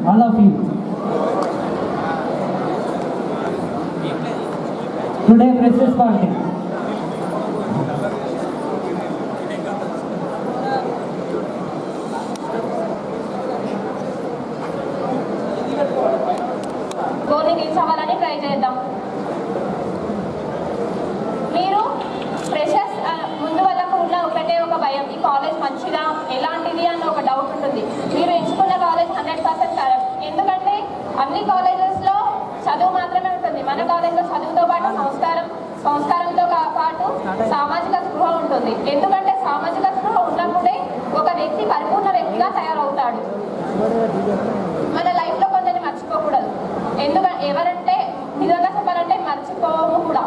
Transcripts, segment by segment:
all of you. Today freshers party. గోల్ని reach అవ్వాలని try చేద్దాం. మీరు ఫ్రెషర్స్ ముందు వాళ్ళకు ఉన్న ఒకటే ఒక భయం, ఈ కాలేజ్ మంచిదా ఎలాంటిది అన్న ఒక డౌట్ ఉంటుంది. మీరు ఎంచుకున్న కాలేజ్ 100% కరెక్ట్. ఎందుకంటే అన్ని కాలేజెస్లో చదువు మాత్రమే ఉంటుంది, మన కాలేజ్లో చదువుతో పాటు సంస్కారంతో పాటు సామాజిక స్పృహ ఉంటుంది. ఎందుకంటే సామాజిక స్పృహ ఉన్నప్పుడే ఒక వ్యక్తి పరిపూర్ణ వ్యక్తిగా తయారవుతాడు. మన లైఫ్లో కొందరిని మర్చిపోకూడదు. ఎందుకంటే ఎవరంటే నిజంగా చెప్పాలంటే మర్చిపోము కూడా.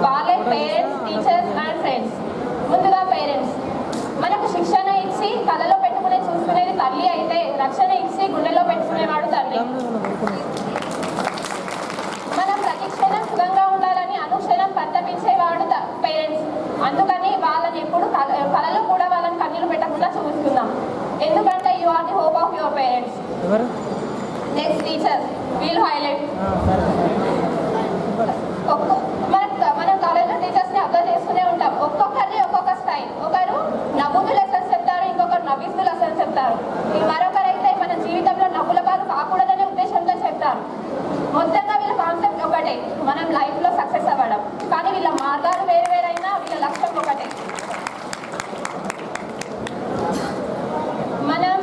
వాళ్ళే పేరెంట్స్, టీచర్స్ అండ్ ఫ్రెండ్స్. ముందుగా పేరెంట్స్ మనకు శిక్షణ ఇచ్చి కళలో పెట్టుకునే చూసుకునేది తల్లి అయితే, రక్షణ ఇచ్చి గుండెలో పెట్టుకునేవాడు తండ్రి. మనం ప్రతి క్షణం సుఖంగా ఉండాలని అనుక్షణం పరితపించేవాడు పేరెంట్స్. అందుకని వాళ్ళని ఎప్పుడు కళలో కూడా వాళ్ళని కన్నీళ్ళు పెట్టకుండా చూస్తున్నాం. ఎందుకంటే you are the hope of your parents. Next teachers, వీళ్ళు హైలైట్. మనం కాలేజ్లో టీచర్స్ని అబ్జర్వ్ చేస్తూనే ఉంటాం. ఒక్కొక్కరిని ఒక్కొక్క స్టైల్. ఒకరు నవ్వుతూ లెసన్స్ చెప్తారు, ఇంకొకరు నవ్విస్తూ లెసన్స్ చెప్తారు, మరొకరైతే మన జీవితంలో నవ్వుల పాలు కాకూడదనే ఉద్దేశంతో చెప్తారు. మొత్తంగా వీళ్ళ కాన్సెప్ట్ ఒకటే, మనం లైఫ్లో సక్సెస్ అవ్వడం. కానీ వీళ్ళ మార్గాలు వేరు వేరైనా వీళ్ళ లక్ష్యం ఒకటే. మనం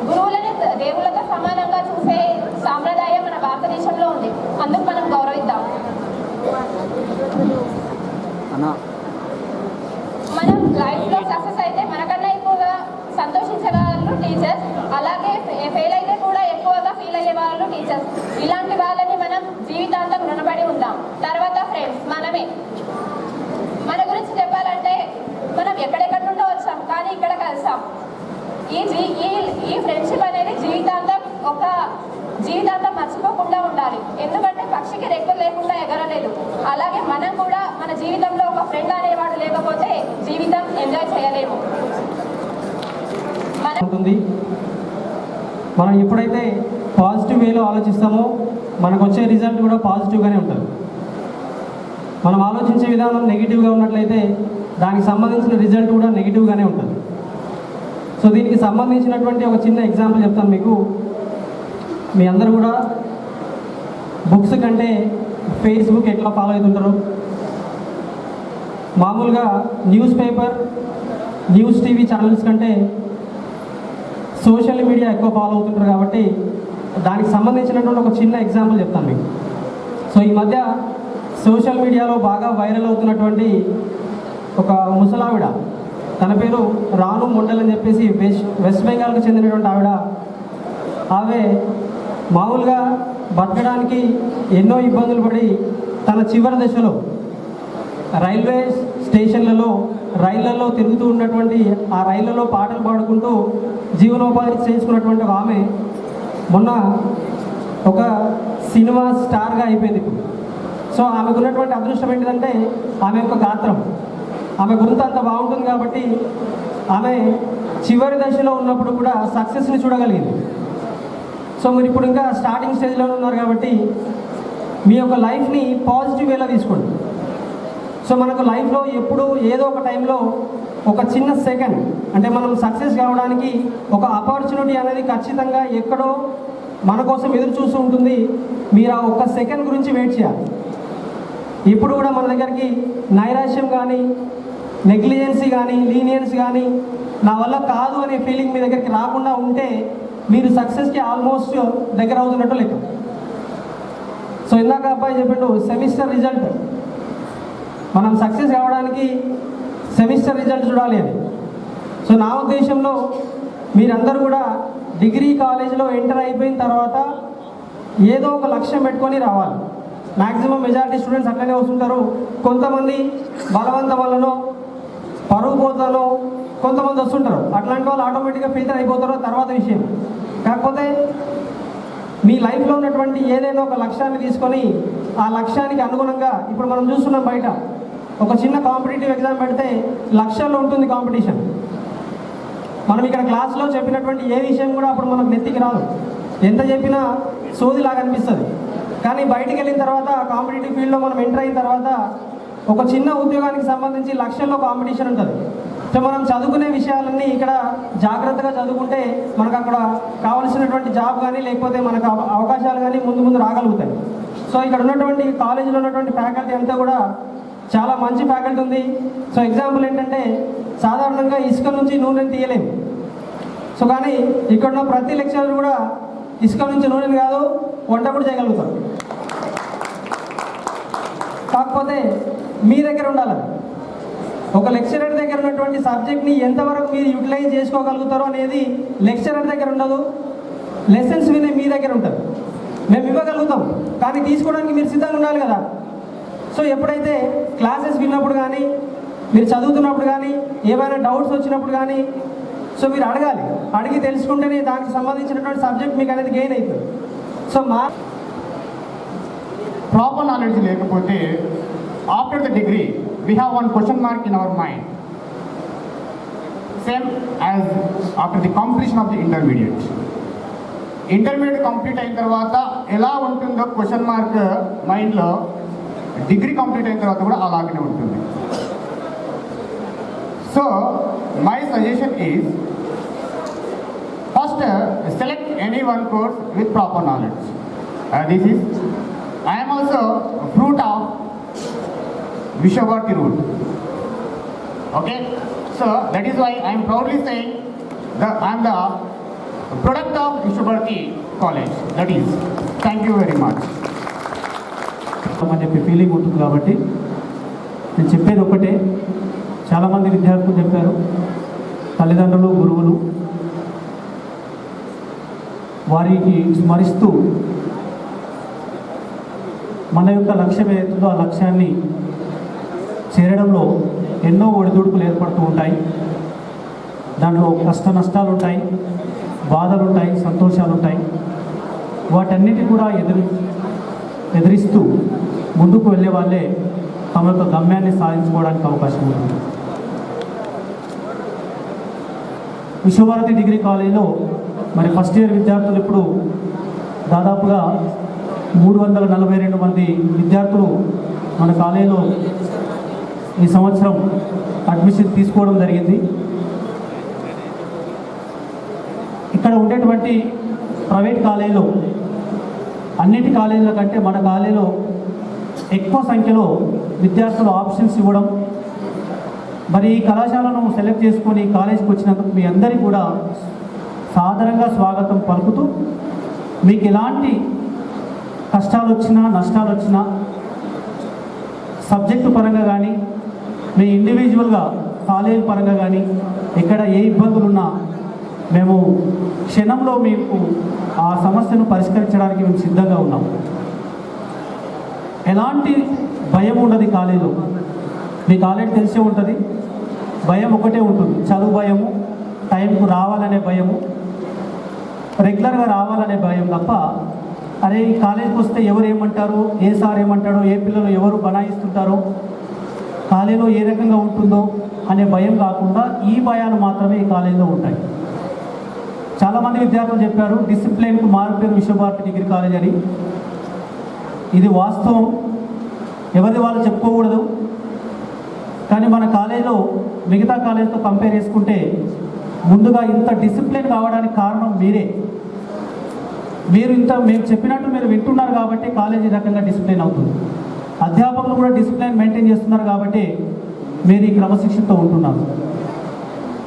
గురువులని దేవుళ్ళతో సమానంగా చూసే సాంప్రదాయం మన భారతదేశంలో ఉంది. అందుకు మనం గౌరవిద్దాం. మనం లైఫ్లో సక్సెస్ అయితే మనకన్నా ఎక్కువగా సంతోషించగలరు టీచర్స్. అలాగే ఫెయిల్ అయితే కూడా ఎక్కువగా ఫీల్ అయ్యే వాళ్ళు టీచర్స్. ఇలాంటి వాళ్ళని మనం జీవితాంతం రుణపడి ఉంటాం. తర్వాత ఫ్రెండ్స్, మనమే. మన గురించి చెప్పాలంటే మనం ఎక్కడెక్కడి నుండో వచ్చాం, కానీ ఇక్కడ కలిసాం. ఈ ఫ్రెండ్షిప్ అనేది జీవితాంతం మర్చిపోకుండా ఉండాలి. ఎందుకంటే పక్షికి రెక్కలు లేకుండా ఎగరలేదు. అలాగే మనం కూడా మన జీవితంలో ఒక ఫ్రెండ్ అనేవాడు లేకపోతే జీవితం ఎంజాయ్ చేయలేము. మనం ఎప్పుడైతే పాజిటివ్ వేలో ఆలోచిస్తామో మనకు వచ్చే రిజల్ట్ కూడా పాజిటివ్గానే ఉంటుంది. మనం ఆలోచించే విధానం నెగిటివ్గా ఉన్నట్లయితే దానికి సంబంధించిన రిజల్ట్ కూడా నెగిటివ్గానే ఉంటుంది. సో దీనికి సంబంధించినటువంటి ఒక చిన్న ఎగ్జాంపుల్ చెప్తాను మీకు. మీ అందరూ కూడా బుక్స్ కంటే ఫేస్బుక్ ఎట్లా ఫాలో అవుతుంటారు? మామూలుగా news paper, news TV channels కంటే సోషల్ మీడియా ఎక్కువ ఫాలో అవుతుంటారు కాబట్టి దానికి సంబంధించినటువంటి ఒక చిన్న ఎగ్జాంపుల్ చెప్తాను మీకు. సో ఈ మధ్య సోషల్ మీడియాలో బాగా వైరల్ అవుతున్నటువంటి ఒక ముసలావిడ, తన పేరు రాను మొండల్ అని చెప్పేసి వెస్ట్ బెంగాల్కి చెందినటువంటి ఆమె మామూలుగా బతకడానికి ఎన్నో ఇబ్బందులు పడి తన చివరి దశలో రైల్వే స్టేషన్లలో రైళ్లలో తిరుగుతూ ఉన్నటువంటి ఆ రైళ్లలో పాటలు పాడుకుంటూ జీవనోపాధి చేసుకున్నటువంటి ఆమె మొన్న ఒక సినిమా స్టార్గా అయిపోయింది ఇప్పుడు. సో ఆమెకు ఉన్నటువంటి అదృష్టం ఏంటిదంటే ఆమె యొక్క గాత్రం, ఆమె గురించి అంత బాగుంటుంది కాబట్టి ఆమె చివరి దశలో ఉన్నప్పుడు కూడా సక్సెస్ని చూడగలిగింది. సో మీరు ఇప్పుడు ఇంకా స్టార్టింగ్ స్టేజ్లోనే ఉన్నారు కాబట్టి మీ యొక్క లైఫ్ని పాజిటివ్ వేలో తీసుకోండి. సో మనకు లైఫ్లో ఎప్పుడు ఏదో ఒక టైంలో ఒక చిన్న సెకండ్ అంటే మనం సక్సెస్ కావడానికి ఒక ఆపర్చునిటీ అనేది ఖచ్చితంగా ఎక్కడో మన కోసం ఎదురు చూస్తూ ఉంటుంది. మీరు ఆ ఒక్క సెకండ్ గురించి వెయిట్ చేయాలి. ఇప్పుడు కూడా మన దగ్గరికి నైరాశ్యం కానీ, నెగ్లిజెన్సీ కానీ, లీనియన్స్ కానీ, నా వల్ల కాదు అనే ఫీలింగ్ మీ దగ్గరికి రాకుండా ఉంటే మీరు సక్సెస్కి ఆల్మోస్ట్ దగ్గర అవుతున్నట్టు లెక్క. సో ఇందాక అబ్బాయి చెప్పిండు సెమిస్టర్ రిజల్ట్, మనం సక్సెస్ కావడానికి సెమిస్టర్ రిజల్ట్ చూడాలి అని. సో నా ఉద్దేశంలో మీరందరూ కూడా డిగ్రీ కాలేజీలో ఎంటర్ అయిపోయిన తర్వాత ఏదో ఒక లక్ష్యం పెట్టుకొని రావాలి. మ్యాక్సిమం మెజారిటీ స్టూడెంట్స్ అట్లనే వస్తుంటారు. కొంతమంది బలవంతం వల్లనో పరువు పోతానో కొంతమంది వస్తుంటారు. అట్లాంటి వాళ్ళు ఆటోమేటిక్గా ఫిల్టర్ అయిపోతారో తర్వాత విషయం. కాకపోతే మీ లైఫ్లో ఉన్నటువంటి ఏదైనా ఒక లక్ష్యాన్ని తీసుకొని ఆ లక్ష్యానికి అనుగుణంగా ఇప్పుడు మనం చూస్తున్నాం బయట ఒక చిన్న కాంపిటేటివ్ ఎగ్జామ్ పెడితే లక్షల్లో ఉంటుంది కాంపిటీషన్. మనం ఇక్కడ క్లాస్లో చెప్పినటువంటి ఏ విషయం కూడా అప్పుడు మనకు నెత్తికి రాదు, ఎంత చెప్పినా సోదిలాగా అనిపిస్తుంది. కానీ బయటికి వెళ్ళిన తర్వాత కాంపిటేటివ్ ఫీల్డ్లో మనం ఎంటర్ అయిన తర్వాత ఒక చిన్న ఉద్యోగానికి సంబంధించి లక్షల్లో కాంపిటీషన్ ఉంటుంది. సో మనం చదువుకునే విషయాలన్నీ ఇక్కడ జాగ్రత్తగా చదువుకుంటే మనకు అక్కడ కావాల్సినటువంటి జాబ్ కానీ లేకపోతే మనకు అవకాశాలు కానీ ముందు ముందు రాగలుగుతాయి. సో ఇక్కడ ఉన్నటువంటి కాలేజీలో ఉన్నటువంటి ఫ్యాకల్టీ అంతా కూడా చాలా మంచి ఫ్యాకల్టీ ఉంది. సో ఎగ్జాంపుల్ ఏంటంటే సాధారణంగా ఇసుక నుంచి నూనెని తీయలేము. సో కానీ ఇక్కడ ఉన్న ప్రతి లెక్చరర్ కూడా ఇసుక నుంచి నూనెని కాదు వంట కూడా చేయగలుగుతారు. కాకపోతే మీ దగ్గర ఉండాలి. ఒక లెక్చరర్ దగ్గర ఉన్నటువంటి సబ్జెక్ట్ని ఎంతవరకు మీరు యూటిలైజ్ చేసుకోగలుగుతారో అనేది లెక్చరర్ దగ్గర ఉండదు, లెసన్స్ వినే మీ దగ్గర ఉంటుంది. మేము ఇవ్వగలుగుతాం కానీ తీసుకోవడానికి మీరు సిద్ధంగా ఉండాలి కదా. సో ఎప్పుడైతే క్లాసెస్ విన్నప్పుడు కానీ మీరు చదువుతున్నప్పుడు కానీ ఏమైనా డౌట్స్ వచ్చినప్పుడు కానీ సో మీరు అడగాలి. అడిగి తెలుసుకుంటేనే దానికి సంబంధించినటువంటి సబ్జెక్ట్ మీకు అనేది గెయిన్ అవుతుంది. సో ప్రాపర్ నాలెడ్జ్ లేకపోతే after the degree we have one question mark in our mind, same as after the completion of the intermediate complete అయిన తర్వాత ఎలా ఉంటుందో క్వశ్చన్ మార్క్ మైండ్లో డిగ్రీ కంప్లీట్ అయిన తర్వాత కూడా అలాగనే ఉంటుంది. So my suggestion is first select any one course with proper knowledge. This is I am also a fruit of Vishavarti route. Okay, so that is why I am proudly saying that I am the product of Vishavarti College. That is, thank you very much. అని చెప్పి feeling ఉంటుంది కాబట్టి నేను చెప్పేది ఒకటే. చాలామంది విద్యార్థులు చెప్పారు, తల్లిదండ్రులు, గురువులు వారికి స్మరిస్తూ మన యొక్క లక్ష్యం ఏదైతుందో ఆ లక్ష్యాన్ని చేరడంలో ఎన్నో ఒడిదుడుకులు ఏర్పడుతూ ఉంటాయి. దాంట్లో కష్ట నష్టాలు ఉంటాయి, బాధలు ఉంటాయి, సంతోషాలు ఉంటాయి. వాటన్నిటి కూడా ఎదిరిస్తూ ముందుకు వెళ్ళే వాళ్ళే తమ యొక్క గమ్యాన్ని సాధించుకోవడానికి అవకాశం ఉంటుంది. విశ్వభారతి డిగ్రీ కాలేజీలో మరి ఫస్ట్ ఇయర్ విద్యార్థులు ఇప్పుడు దాదాపుగా 342 మంది విద్యార్థులు మన కాలేజీలో ఈ సంవత్సరం అడ్మిషన్ తీసుకోవడం జరిగింది. ఇక్కడ ఉండేటువంటి ప్రైవేట్ కాలేజీలో అన్నిటి కాలేజీల కంటే మన కాలేజీలో ఎక్కువ సంఖ్యలో విద్యార్థులు ఆప్షన్స్ ఇవ్వడం, మరి ఈ కళాశాలను సెలెక్ట్ చేసుకొని కాలేజీకి వచ్చినందుకు మీ అందరికీ కూడా సాదరంగా స్వాగతం పలుకుతూ, మీకు ఎలాంటి కష్టాలు వచ్చినా నష్టాలు వచ్చినా సబ్జెక్టు పరంగా కానీ మీ ఇండివిజువల్గా కాలేజీ పరంగా కానీ ఎక్కడ ఏ ఇబ్బందులు ఉన్నా మేము క్షణంలో మీకు ఆ సమస్యను పరిష్కరించడానికి మేము సిద్ధంగా ఉన్నాం. ఎలాంటి భయం ఉండదు కాలేజీలో. మీకు ఆల్రెడీ తెలిసే ఉంటుంది, భయం ఒకటే ఉంటుంది, చదువు భయము, టైంకు రావాలనే భయము, రెగ్యులర్గా రావాలనే భయం తప్ప అరే ఈ కాలేజీకి వస్తే ఎవరు ఏమంటారు, ఏ సార్ ఏమంటాడో, ఏ పిల్లలు ఎవరు బనాయిస్తుంటారో, కాలేజీలో ఏ రకంగా ఉంటుందో అనే భయం కాకుండా ఈ భయాలు మాత్రమే ఈ కాలేజీలో ఉంటాయి. చాలామంది విద్యార్థులు చెప్పారు డిసిప్లిన్కు మారుపేరు విశ్వభారతి డిగ్రీ కాలేజ్ అని. ఇది వాస్తవం, ఎవరిది వాళ్ళు చెప్పుకోకూడదు. కానీ మన కాలేజీలో మిగతా కాలేజీతో కంపేర్ చేసుకుంటే ముందుగా ఇంత డిసిప్లిన్ కావడానికి కారణం మీరే. మేము చెప్పినట్టు మీరు వింటున్నారు కాబట్టి కాలేజీ రకంగా డిసిప్లిన్ అవుతుంది. అధ్యాపకులు కూడా డిసిప్లిన్ మెయింటైన్ చేస్తున్నారు కాబట్టి మీరు ఈ క్రమశిక్షణతో ఉంటున్నారు.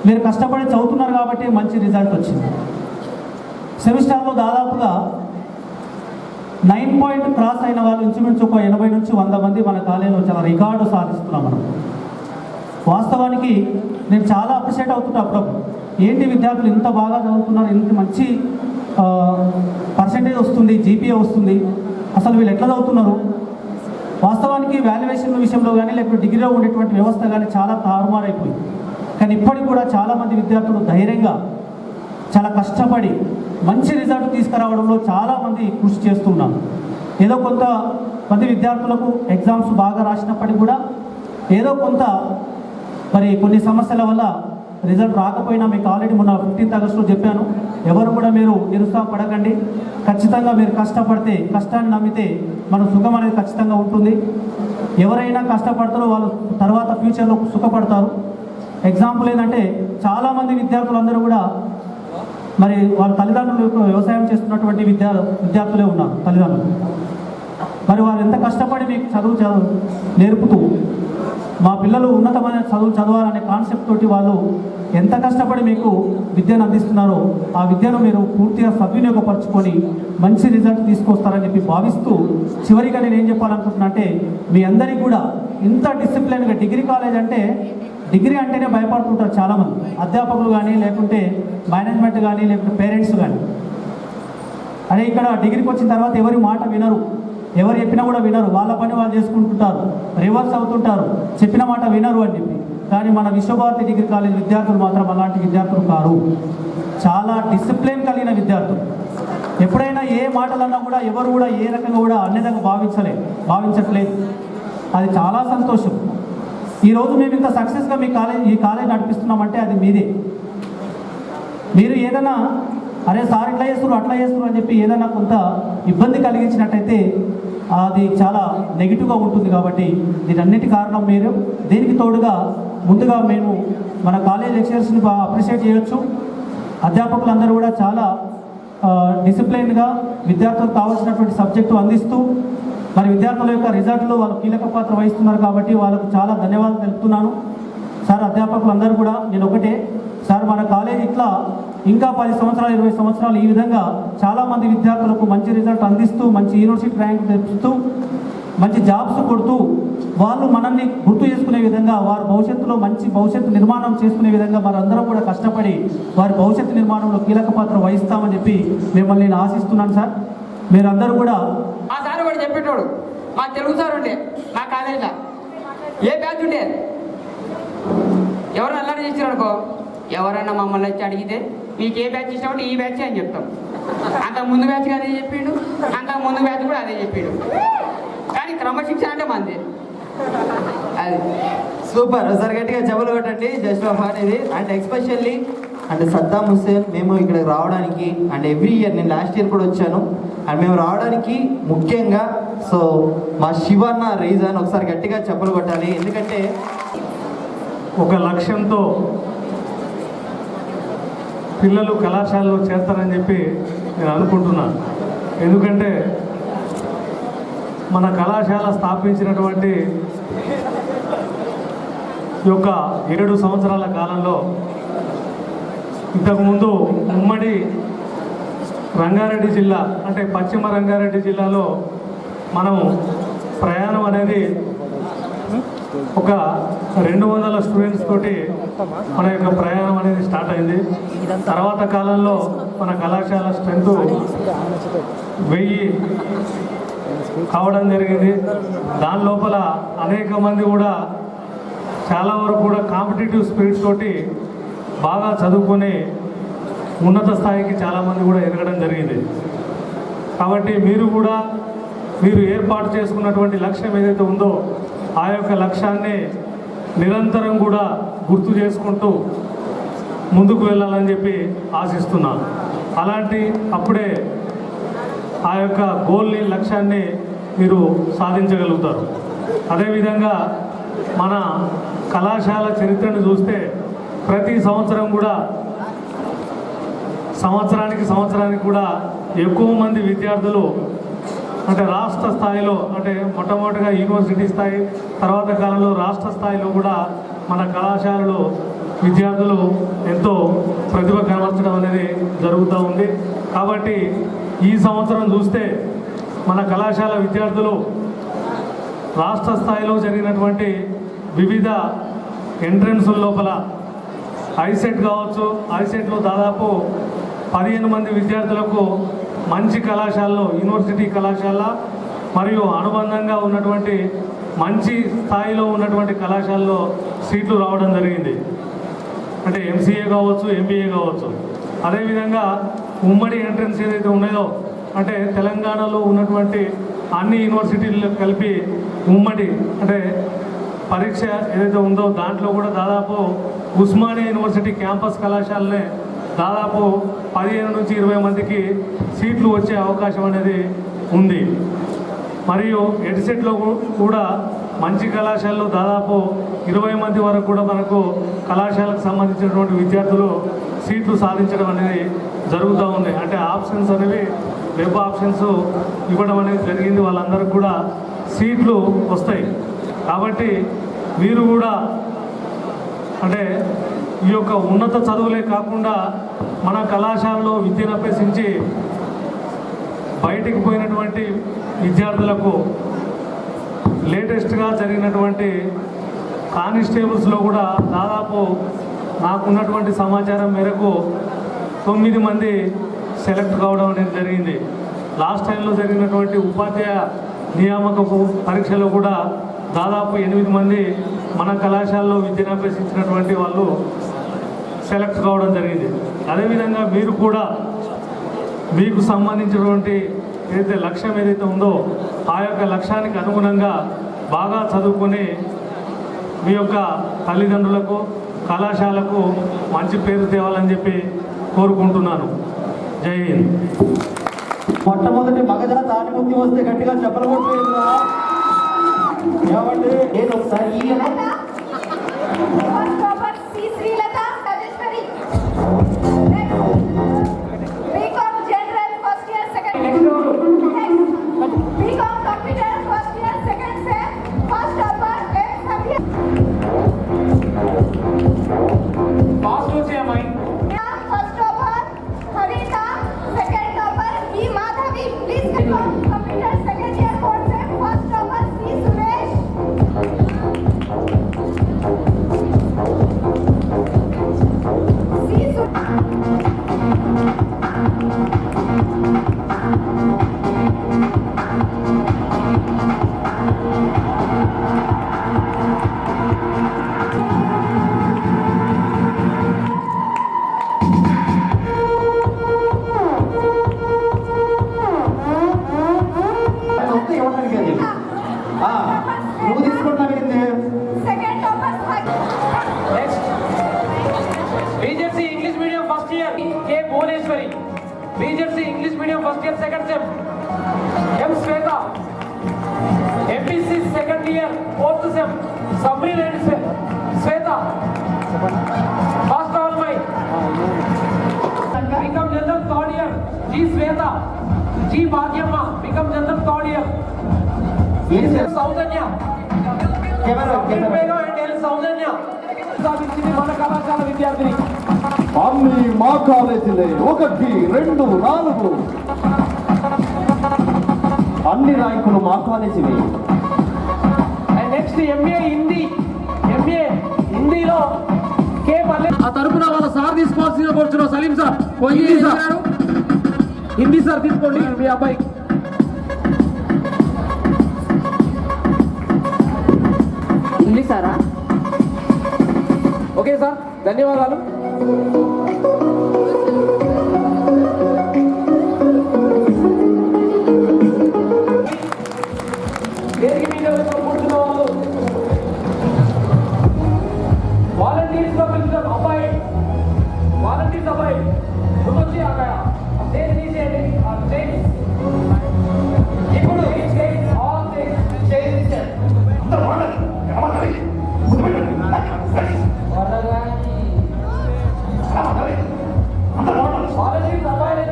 మీరు కష్టపడి చదువుతున్నారు కాబట్టి మంచి రిజల్ట్ వచ్చింది. సెమిస్టర్లో దాదాపుగా 9 పాయింట్ క్రాస్ అయిన వాళ్ళు ఇంచుమించు ఒక 80 నుంచి 100 మంది మన కాలేజీలో చాలా రికార్డు సాధిస్తున్నాం మనం. వాస్తవానికి నేను చాలా అప్రిషియేట్ అవుతుంటా అప్పుడప్పుడు, ఏంటి విద్యార్థులు ఇంత బాగా చదువుతున్నారు, ఇంత మంచి పర్సెంటేజ్ వస్తుంది, జీపీఏ వస్తుంది, అసలు వీళ్ళు ఎట్లా చదువుతున్నారు. వాస్తవానికి వాల్యుయేషన్ విషయంలో కానీ లేకపోతే డిగ్రీలో ఉండేటువంటి వ్యవస్థ కానీ చాలా తారుమారైపోయింది. కానీ ఇప్పటికి కూడా చాలామంది విద్యార్థులు ధైర్యంగా చాలా కష్టపడి మంచి రిజల్ట్ తీసుకురావడంలో చాలామంది కృషి చేస్తున్నారు. ఏదో కొంతమంది విద్యార్థులకు ఎగ్జామ్స్ బాగా రాసినప్పటికీ కూడా ఏదో కొంత మరి కొన్ని సమస్యల వల్ల రిజల్ట్ రాకపోయినా మీకు ఆల్రెడీ మొన్న 15th ఆగస్టులో చెప్పాను, ఎవరు కూడా మీరు నిరుత్సాహపడకండి. ఖచ్చితంగా మీరు కష్టపడితే, కష్టాన్ని నమ్మితే మన సుఖం అనేది ఖచ్చితంగా ఉంటుంది. ఎవరైనా కష్టపడతారో వాళ్ళు తర్వాత ఫ్యూచర్లో సుఖపడతారు. ఎగ్జాంపుల్ ఏంటంటే చాలామంది విద్యార్థులందరూ కూడా మరి వాళ్ళ తల్లిదండ్రులు వ్యవసాయం చేస్తున్నటువంటి విద్యార్థులే ఉన్నారు తల్లిదండ్రులు. మరి వారు ఎంత కష్టపడి మీకు చదువు నేర్పుతూ మా పిల్లలు ఉన్నతమైన చదువు చదవాలనే కాన్సెప్ట్ తోటి వాళ్ళు ఎంత కష్టపడి మీకు విద్యను అందిస్తున్నారో ఆ విద్యను మీరు పూర్తిగా సద్వినియోగపరచుకొని మంచి రిజల్ట్ తీసుకొస్తారని చెప్పి భావిస్తూ చివరిగా నేను ఏం చెప్పాలనుకుంటున్నా అంటే, మీ అందరికీ కూడా ఇంత డిసిప్లిన్గా డిగ్రీ కాలేజ్ అంటే, డిగ్రీ అంటేనే భయపడుతుంటారు చాలామంది అధ్యాపకులు కానీ లేకుంటే మేనేజ్మెంట్ కానీ లేకుంటే పేరెంట్స్ కానీ. అదే ఇక్కడ డిగ్రీకి వచ్చిన తర్వాత ఎవరి మాట వినరు, ఎవరు చెప్పినా కూడా వినరు, వాళ్ళ పని వాళ్ళు చేసుకుంటుంటారు, రివర్స్ అవుతుంటారు, చెప్పిన మాట వినరు అని చెప్పి. కానీ మన విశ్వభారతి డిగ్రీ కాలేజ్ విద్యార్థులు మాత్రం అలాంటి విద్యార్థులు కారు, చాలా డిసిప్లిన్ కలిగిన విద్యార్థులు. ఎప్పుడైనా ఏ మాటలన్నా కూడా ఎవరు కూడా ఏ రకంగా కూడా అన్నిదంగా భావించట్లేదు. అది చాలా సంతోషం. ఈరోజు మేము ఇంత సక్సెస్గా ఈ కాలేజ్ నడిపిస్తున్నామంటే అది మీదే. మీరు ఏదైనా అరే సార్ ఇట్లా చేస్తున్నారు అట్లా చేస్తున్నారు అని చెప్పి ఏదైనా కొంత ఇబ్బంది కలిగించినట్టయితే అది చాలా నెగిటివ్గా ఉంటుంది. కాబట్టి దీనన్నిటి కారణం మీరు. దీనికి తోడుగా ముందుగా మేము మన కాలేజ్ లెక్చరర్స్ని బాగా అప్రిషియేట్ చేయొచ్చు. అధ్యాపకులందరూ కూడా చాలా డిసిప్లైన్గా విద్యార్థులకు కావాల్సినటువంటి సబ్జెక్టు అందిస్తూ మరి విద్యార్థుల యొక్క రిజల్ట్లో వాళ్ళు కీలక పాత్ర వహిస్తున్నారు. కాబట్టి వాళ్ళకు చాలా ధన్యవాదాలు తెలుపుతున్నాను. సార్ అధ్యాపకులందరూ కూడా నేను ఒకటే సార్, మన కాలేజ్ ఇట్లా ఇంకా 10 సంవత్సరాలు 20 సంవత్సరాలు ఈ విధంగా చాలామంది విద్యార్థులకు మంచి రిజల్ట్ అందిస్తూ మంచి యూనివర్సిటీ ర్యాంక్ తెప్పిస్తూ మంచి జాబ్స్ కొడుతూ వాళ్ళు మనల్ని గుర్తు చేసుకునే విధంగా వారి భవిష్యత్తులో మంచి భవిష్యత్తు నిర్మాణం చేసుకునే విధంగా మనందరం కూడా కష్టపడి వారి భవిష్యత్తు నిర్మాణంలో కీలక పాత్ర వహిస్తామని చెప్పి మిమ్మల్ని నేను ఆశిస్తున్నాను సార్. మీరందరూ కూడా మా సార్ కూడా చెప్పేటోడు, మా తెలుగు సార్ ఉండే మా కాలేజీలో ఏ బ్యాచ్ ఉండే ఎవరు అల్లరి చేసారనుకో, ఎవరైనా మమ్మల్ని వచ్చి అడిగితే మీకు ఏ బ్యాచ్ ఇష్టం ఈ బ్యాచ్ అని చెప్తాం. అంత ముందు బ్యాచ్ అదే చెప్పిండు, అంత ముందు బ్యాచ్ కూడా అదే చెప్పిండు. కానీ క్రమశిక్షణ అంటే మంది అది సూపర్. ఒకసారి గట్టిగా జబలు కొట్టండి జస్ట్ ఆఫ్ హార్ట్ ఇది. And especially and Saddam Hussain మేము ఇక్కడ రావడానికి అండ్ ఎవ్రీ ఇయర్ నేను లాస్ట్ ఇయర్ కూడా వచ్చాను అండ్ మేము రావడానికి ముఖ్యంగా సో మా శివన్న రీజన్ ఒకసారి గట్టిగా చెప్పలు కొట్టాలి. ఎందుకంటే ఒక లక్ష్యంతో పిల్లలు కళాశాలలో చేస్తారని చెప్పి నేను అనుకుంటున్నాను. ఎందుకంటే మన కళాశాల స్థాపించినటువంటి ఈ యొక్క 7 సంవత్సరాల కాలంలో ఇంతకుముందు ఉమ్మడి రంగారెడ్డి జిల్లా అంటే పశ్చిమ రంగారెడ్డి జిల్లాలో మనం ప్రయాణం అనేది ఒక 200 స్టూడెంట్స్ తోటి మన యొక్క ప్రయాణం అనేది స్టార్ట్ అయింది. తర్వాత కాలంలో మన కళాశాల స్ట్రెంత్ 1000 కావడం జరిగింది. దాని లోపల అనేక మంది కూడా చాలా వరకు కూడా కాంపిటేటివ్ స్పిరిట్ తోటి బాగా చదువుకొని ఉన్నత స్థాయికి చాలామంది కూడా ఎదగడం జరిగింది. కాబట్టి మీరు ఏర్పాటు చేసుకున్నటువంటి లక్ష్యం ఏదైతే ఉందో ఆ యొక్క లక్ష్యాన్ని నిరంతరం కూడా గుర్తు చేసుకుంటూ ముందుకు వెళ్ళాలని చెప్పి ఆశిస్తున్నాను. అప్పుడే ఆ యొక్క గోల్ని లక్ష్యాన్ని మీరు సాధించగలుగుతారు. అదేవిధంగా మన కళాశాల చరిత్రను చూస్తే ప్రతి సంవత్సరం కూడా సంవత్సరానికి కూడా ఎక్కువ మంది విద్యార్థులు అంటే రాష్ట్ర స్థాయిలో అంటే మొట్టమొదటిగా యూనివర్సిటీ స్థాయి తర్వాత కాలంలో రాష్ట్ర స్థాయిలో కూడా మన కళాశాలలో విద్యార్థులు ఎంతో ప్రతిభ కనబరచడం అనేది జరుగుతూ ఉంది. కాబట్టి ఈ సంవత్సరం చూస్తే మన కళాశాల విద్యార్థులు రాష్ట్ర స్థాయిలో జరిగినటువంటి వివిధ ఎంట్రన్స్ లోపల ఐసెట్ కావచ్చు, ఐసెట్లో దాదాపు 15 మంది విద్యార్థులకు మంచి కళాశాలలో యూనివర్సిటీ కళాశాల మరియు అనుబంధంగా ఉన్నటువంటి మంచి స్థాయిలో ఉన్నటువంటి కళాశాలలో సీట్లు రావడం జరిగింది. అంటే ఎంసీఏ కావచ్చు, ఎంబీఏ కావచ్చు. అదేవిధంగా ఉమ్మడి ఎంట్రన్స్ ఏదైతే ఉన్నాయో అంటే తెలంగాణలో ఉన్నటువంటి అన్ని యూనివర్సిటీలు కలిపి ఉమ్మడి అంటే పరీక్ష ఏదైతే ఉందో దాంట్లో కూడా దాదాపు ఉస్మానియా యూనివర్సిటీ క్యాంపస్ కళాశాలనే దాదాపు 15 నుంచి 20 మందికి సీట్లు వచ్చే అవకాశం అనేది ఉంది. మరియు ఎడ్సెట్లో కూడా మంచి కళాశాలలో దాదాపు 20 మంది వరకు కూడా మనకు కళాశాలకు సంబంధించినటువంటి విద్యార్థులు సీట్లు సాధించడం అనేది జరుగుతూ ఉంది. అంటే ఆప్షన్స్ అనేవి వెబ్ ఆప్షన్స్ ఇవ్వడం అనేది జరిగింది. వాళ్ళందరికీ కూడా సీట్లు వస్తాయి. కాబట్టి మీరు కూడా అంటే ఈ యొక్క ఉన్నత చదువులే కాకుండా మన కళాశాలలో విద్యను అభ్యసించి బయటికి పోయినటువంటి విద్యార్థులకు లేటెస్ట్గా జరిగినటువంటి కానిస్టేబుల్స్లో కూడా దాదాపు నాకున్నటువంటి సమాచారం మేరకు 9 మంది సెలెక్ట్ కావడం అనేది జరిగింది. లాస్ట్ టైంలో జరిగినటువంటి ఉపాధ్యాయ నియామక పరీక్షలో కూడా దాదాపు 8 మంది మన కళాశాలలో విద్యను అభ్యసించినటువంటి వాళ్ళు సెలెక్ట్ కావడం జరిగింది. అదేవిధంగా మీరు కూడా మీకు సంబంధించినటువంటి ఏదైతే లక్ష్యం ఏదైతే ఉందో ఆ యొక్క లక్ష్యానికి అనుగుణంగా బాగా చదువుకొని మీ యొక్క తల్లిదండ్రులకు కళాశాలకు మంచి పేరు తేవాలని చెప్పి కోరుకుంటున్నాను. జై హింద్. మొట్టమొదటి మగజాత ఆనిముత్తి వస్తే గట్టిగా చెప్పలగొట్టలేదు. ఏమండి నేను ఒకసారి నువ్వు తీసుకుంటున్నావు ఏంది? BJP English medium first year second sem. M Shweta MPC second year fourth sem. Sabreen and Shweta fast all my BCom general third year. G Shweta G Bhagyamma BCom general third year. Soujanya and L Soujanya సాధించింది మన కళాశాల విద్యార్థిని. అన్ని మా కాలేజీలే 1, 2, 4 అన్ని ర్యాంకులు మా కాలేజీలే. అండ్ నెక్స్ట్ ఎంఏ హిందీలో కే పల్లె. ఆ తరపున వాళ్ళ సార్ తీసుకోవాల్సిన కూర్చున్నాం. సలీం సార్ హిందీ సార్ తీసుకోండి మీ అబ్బాయి. హిందీ సారా? ఓకే సార్, ధన్యవాదాలు. దేనికి మీద కూర్చున్న వాళ్ళు వాలంటీర్స్ లో పిలుస్తాం. అబ్బాయి వాలంటీర్స్ అబ్బాయి నువ్వు వచ్చి అక్కడ స్టేజ్ తీసేయండి. ఇప్పుడు వాలంటీర్స్ అబ్బాయి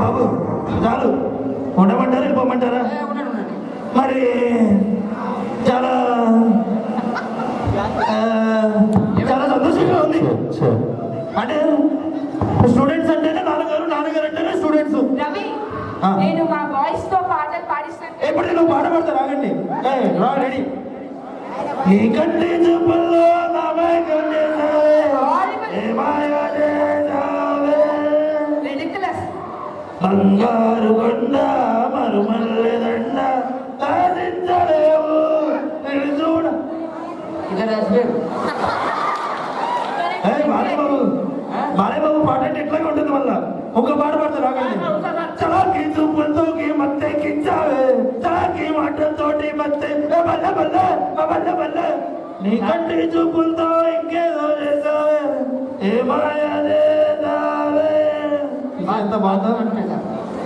బాబు చాలు, ఉండమంటారా వెళ్ళిపోమంటారా? మరి చాలా చాలా సంతోషంగా ఉంది. అంటే స్టూడెంట్స్ అంటేనే నాన్నగారు అంటేనే స్టూడెంట్స్. రవి, నేను మా బాయ్స్ తో పాటలు పాడిస్తాను. ఎప్పుడు నువ్వు పాట పాడతా రాగండి. రెడీ. నీ కంటి చూపుల్లో నా మైకొనేసావే, ఏ మాయ చేసావే. రిడిక్యులస్. బంగారు కొండ మరుమల్లె దండ సాధించలేవు నేను చూడ. బాలేబాబు పాట అంటే ఎట్లాగే ఉంటుంది. మళ్ళా ఒక పాట పాడతా రాగండి. చలాకి చూపులతోకి మత్తెక్కించావే, చలాకి మాటలతోటి మత్తె బల్ల బల్ల బల్ల బల్ల. నీ కంటి చూపులతో ఇంకేదో చేసావే, ఏ మాయ చేసావే. ఎంత బాధ.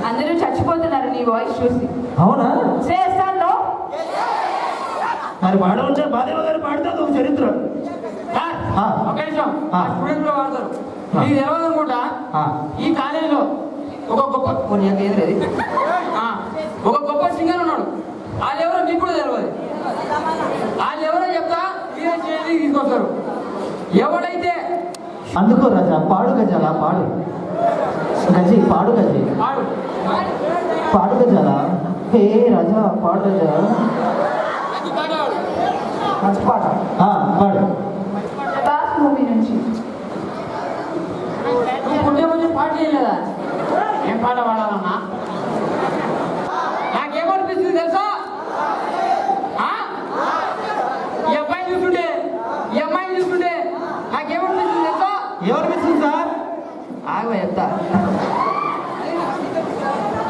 అందరూ చచ్చిపోతున్నారు నీ వాయిస్ చూసి. అవునా? చేస్తాను. మరి పాడమంటే బాలేబా గారు పాడితే ఒక చరిత్ర. ఒక నిమిషం, స్టూడెంట్స్ లో వాడతారు. మీకు తెలియదు అనుకుంటా, ఈ కాలేజీలో ఒక గొప్ప ఒక గొప్ప సింగర్ ఉన్నాడు. వాళ్ళు ఎవరో మీకు కూడా తెలియదు. వాళ్ళు ఎవరో చెప్తా మీరే చేసి తీసుకొస్తారు. ఎవడైతే అందుకో రాజా పాడు గజాల పాడు గజి పాడు గజి వాడు పాడు గజాల. హే రాజా పాడు గజా. మంచి పాట పాడు. బాస్ మూవీ నుంచి. నువ్వు పుట్టే ముందు పాట చేయలేదా? ఏం పాట పాడాలన్నా? నాకేమనిపిస్తుంది తెలుసా? ఈ అమ్మాయిని చూస్తుంటే నాకేమనిపిస్తుంది తెలుసా? ఏమనిపిస్తుంది సార్? ఆగవా చెప్తా.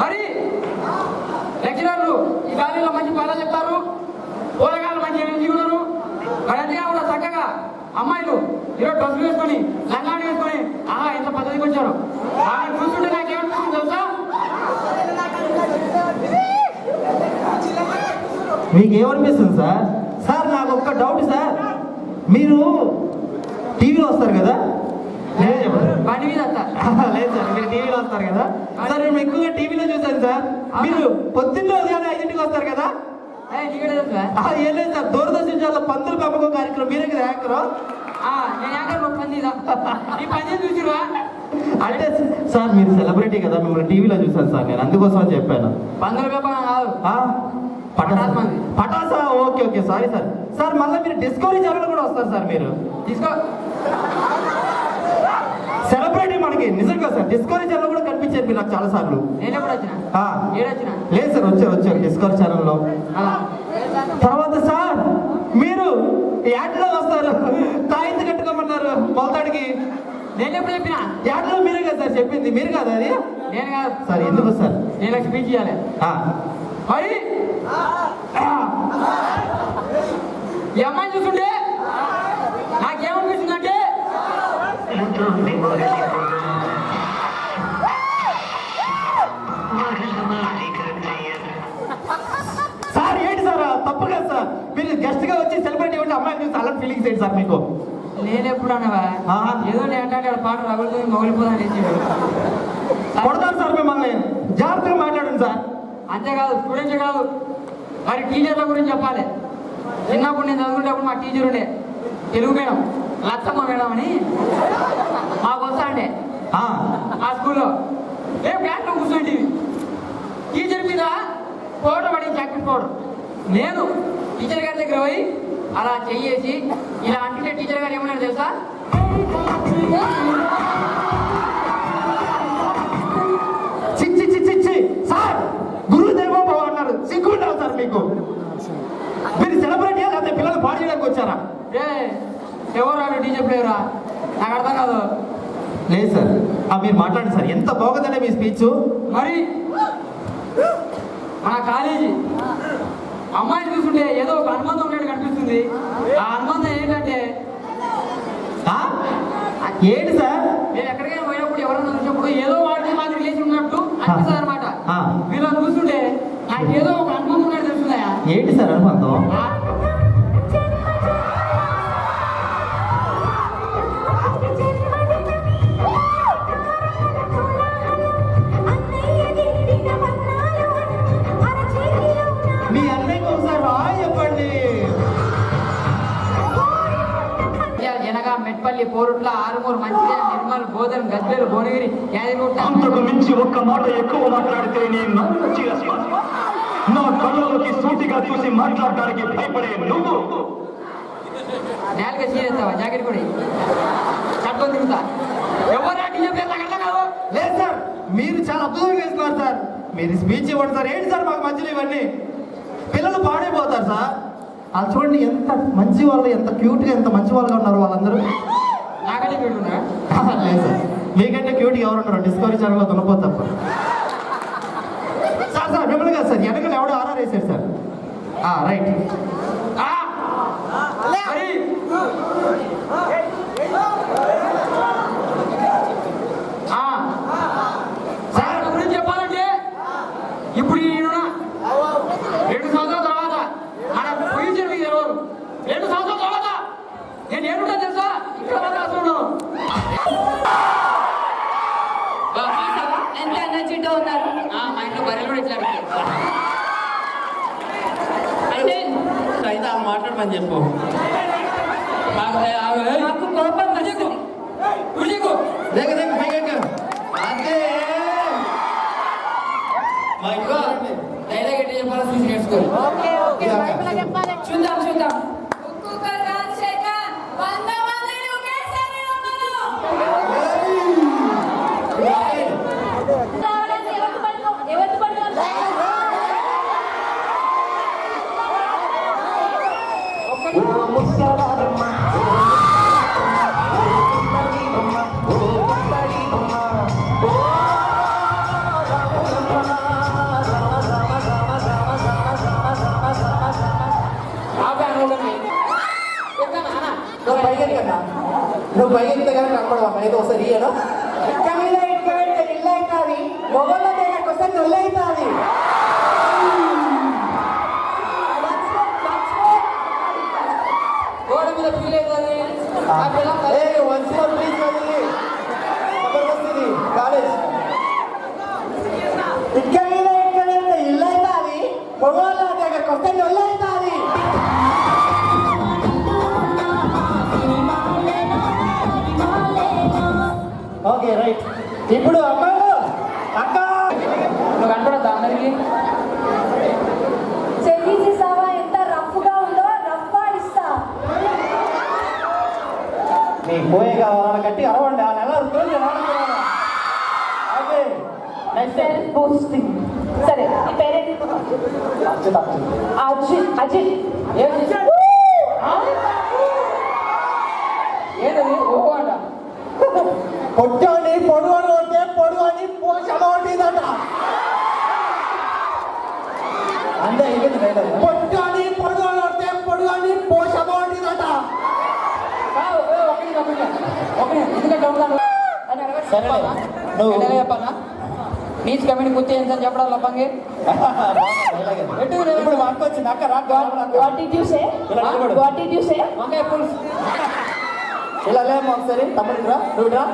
మరి లెక్చరర్లు ఈ కాలేజీలో మంచి పాఠాలు చెప్తారు, కూరగాయలు మంచి ఎంచుకున్నారు. మరి అంతేగా కూడా చక్కగా అమ్మాయిలు ఈరోజు డ్రెస్సులు వేసుకొని లంగాలు వేసుకొని ఎంత పద్ధతికి వచ్చారు. వాళ్ళని చూస్తుంటే నాకేమనిపిస్తుంది తెలుసా? మీకేమనిపిస్తుంది సార్? సార్ నాకు ఒక్క డౌట్ సార్. మీరు టీవీలో వస్తారు కదా? బండి మీద లేదు సార్, మీరు టీవీలో వస్తారు కదా సార్. నేను ఎక్కువగా టీవీలో చూసాను సార్. మీరు పొద్దున్నే ఉదయం 5ంటికి వస్తారు కదా? ఏం లేదు సార్, దూరదర్శన్ ఛానల్లో పందులు పెంపకం కార్యక్రమం మీరే కదా యాంకరు? నేను యాంకర్ పందిదా ఈ పంది చూసిరా? అంటే సార్ మీరు సెలబ్రిటీ కదా, మిమ్మల్ని టీవీలో చూసాను సార్. నేను అందుకోసం అని చెప్పాను. పందుల పెంపకం కాదు, పటాసా. Okay okay sorry sir. Sir మళ్ళీ మీరు డిస్కవరీ ఛానల్ కూడా వస్తారు సార్. మీరు సెలబ్రిటీ మనకి నిజంగా సార్. డిస్కవరీ ఛానల్ కూడా కనిపించారు మీరు నాకు చాలా సార్లు. నేను ఎప్పుడు వచ్చిన? లేదు సార్, వచ్చారు డిస్కవరీ ఛానల్లో. తర్వాత సార్ మీరు యాడ్లో వస్తారు, తాయింత కట్టుకోమన్నారు మొలతాడికి. నేను ఎప్పుడు చెప్పినా? యాడ్లో మీరే కదా సార్ చెప్పింది. మీరు కాదు అది? నేను కాదు సార్. ఎందుకు సార్? నేను స్పీచ్ చేయాలి. మరి ఈ అమ్మాయిని చూస్తుంటే నాకేమనిపిస్తుందంటే సార్ ఏంటి సార్ తప్పు కదా సార్, మీరు గెస్ట్ గా వచ్చి సెలబ్రిటీ ఉంటే అమ్మాయిని చూసి అలా ఫీలింగ్స్ ఏంటి సార్ మీకు? నేనెప్పుడు అన్నవా ఏదో నేనంటే పాట రగులుతుంది మొగలిపోదని కొడతాను సార్ మిమ్మల్ని, జాగ్రత్తగా మాట్లాడండి సార్. అంతేకాదు స్టూడెంట్స్ కాదు మరి టీచర్ల గురించి చెప్పాలి. చిన్నప్పుడు నేను చదువుకునేటప్పుడు మా టీచర్ ఉండే తెలుగు మేడం లచ్చమ్మ మేడం అని మాకు వస్తా అంటే ఆ స్కూల్లో మేము క్లాస్లో కూర్చోండి టీచర్ మీద పౌడర్ పడి చాక్లెట్ పౌడర్. నేను టీచర్ గారి దగ్గర పోయి అలా చెయ్యేసి ఇలా అంటుంటే టీచర్ గారు ఏమన్నారు తెలుసా? చిచ్చి చిచ్చి చిచ్చి సార్, గురుదేవో భవ అన్నారు, సిగ్గుంటావు సార్ మీకు? మీరు సెలబ్రిటీయా లేకపోతే పిల్లలు పాడు చేయడానికి వచ్చారా? ఎవరు టీచర్ ప్లేయరా? నాకు అర్థం కాదు. లేదు సార్, మీరు మాట్లాడండి సార్. ఎంత బాగుందండి మీ స్పీచ్. మరి మన కాలేజీ అమ్మాయిని చూస్తుంటే ఏదో ఒక అనుబంధం ఉన్నట్టు కనిపిస్తుంది. ఆ అనుబంధం ఏంటంటే ఏంటి సార్? నేను ఎక్కడికైనా పోయినప్పుడు ఎవరైనా చూసినప్పుడు ఏదో వాడికి మాకు రిలేషన్ ఉన్నట్టు అనిపిస్తుంది అనమాట. వీళ్ళని చూస్తుంటే నాకు ఏదో ఒక అనుబంధం ఉన్నట్టు తెలుస్తుందా? ఏంటి సార్ అనుబంధం? మీ అన్నయ్యకి ఒకసారి హాయ్ చెప్పండి. జనగా మెట్పల్లి పోరుట్ల ఆరుమూరు మంచిర్యాల నిర్మల్ బోధన్ గజ్వేలు భువనగిరి యాదగిరిగుట్ట. అంతకు మించి ఒక్క మాట ఎక్కువ మాట్లాడితే నేను నా కళ్ళలోకి సూటిగా చూసి మాట్లాడడానికి భయపడే నువ్వు నేలగా చీరేస్తావా? జాకెట్ కూడా కట్టుకొని తిరుగుతా. ఎవరా టీచర్ పేరు నాకు అర్థం కాదు. లేదు సార్, మీరు చాలా అద్భుతంగా వేస్తున్నారు సార్. మీరు స్పీచ్ ఇవ్వండి సార్. ఏంటి సార్ మాకు మధ్యలో ఇవన్నీ? పిల్లలు పాడైపోతారు సార్. వాళ్ళు చూడండి ఎంత మంచి వాళ్ళు, ఎంత క్యూట్గా, ఎంత మంచి వాళ్ళగా ఉన్నారు వాళ్ళందరూ. నాకంటే పెట్టుకున్నా లేదు సార్, మీకంటే క్యూట్గా ఎవరు ఉన్నారు? డిస్కవరీ ఛానల్లో దున్నపోతే తప్ప. సార్ సార్ మిమ్మల్ని కాదు సార్, వెనకాల ఎవడో ఆర్ఆర్ వేసాడు సార్. రైట్. సార్ గురించి చెప్పాలంటే ఇప్పుడు ఈ 2 సంవత్సరాల తర్వాత మన ఫ్యూచర్ మీకు తెలియదు. 2 సంవత్సరాల తర్వాత నేను ఏడుంటా తెలుసా? ఇక్కడ రాస్తున్నాను. ఎంత ఎనర్జీతో ఉన్నారు. మా ఇంట్లో బర్రెలు కూడా ఇట్లా అయితే మాట్లాడమని చెప్పు. నాకు కోపం వస్తుంది. డైలాగ్ ఎట్లా చెప్పాలో చూసి నేర్చుకోవాలి. చూద్దాం చూద్దాం. నువ్వు పైకి కానీ కనపడవా? పైకి ఒకసారి ఇయ్యను. ఇక్క మీద ఇక్క పెడితే ఇల్లు అవుతుంది, మొగల్లో దగ్గరకు వస్తే నొల్లు అవుతుంది. గోడ మీద ఫీల్ అవుతుంది. కాలేజ్ ఇక్క మీద ఇక్క పెడితే ఇల్లు అవుతుంది, మొగల్లో దగ్గరకు వస్తే నొల్లు అవుతుంది. Okay right. ఇప్పుడు అమ్మాయిలు అక్క నువ్వు కనపడద్దా అందరికి? చెల్లి చూసావా ఎంత రఫ్ గా ఉందో? రఫ్ ఆడిస్తా. మీకు పోయే కావాలని గట్టి అరవండి. ఆ నెల ఓకే నెక్స్ట్ సెల్ఫ్ బూస్టింగ్. సరే ఈ పేరెంట్ అజిత్. అజిత్ ఏదది? ఓహో అంట. పొట్టోని పొడుగోని ఉంటే పొడుగు అని పోషమ ఉంటుందట. అంతే పొట్టోని పొడుగోని ఉంటే పొడుగు అని పోషమ ఓకే ఎందుకంటే ఉంటాను సరేలే నువ్వు చెప్పాలా నీచ్ కమిటీ గుర్తు ఏంటని చెప్పడం లబ్బంగి ఇప్పుడు మా అక్క వచ్చింది అక్క రా What did you say? What did you say? వంకాయ పులుసు ఇలా లేమ్మా ఒకసారి తమ్ముడు రా నువ్వు రా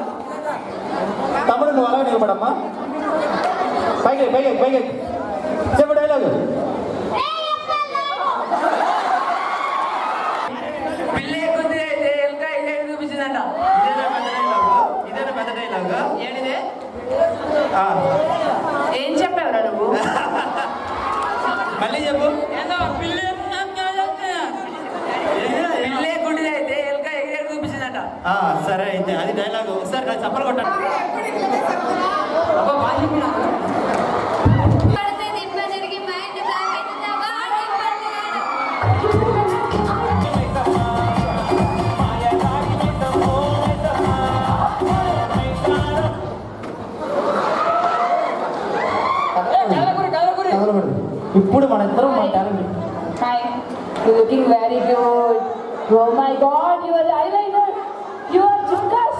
తమ్ముడు నువ్వు అలాగే నిలబడమ్మా పైకి పైకి పైకి చెప్పు డైలాగ్ పిల్లి ఎక్కుంది అయితే ఎలుక ఇదే చూపించిందంట ఇదేనా పెద్ద డైలాగ్ ఏంటిది ఏం చెప్పావురా నువ్వు? మళ్ళీ చెప్పు ఏందో పిల్లి పిల్లి గుడ్డిది అయితే ఎలుక ఎగిరేది చూపించిందంట సరే అయితే అది డైలాగ్ ఒకసారి నాకు చప్పలు కొట్టండి అబ్బా బాగా చెప్పినా ఇప్పుడు మన ఇద్దరం మన talent Hi, you're looking very good. Oh my God, your eyeliner, your jhukas,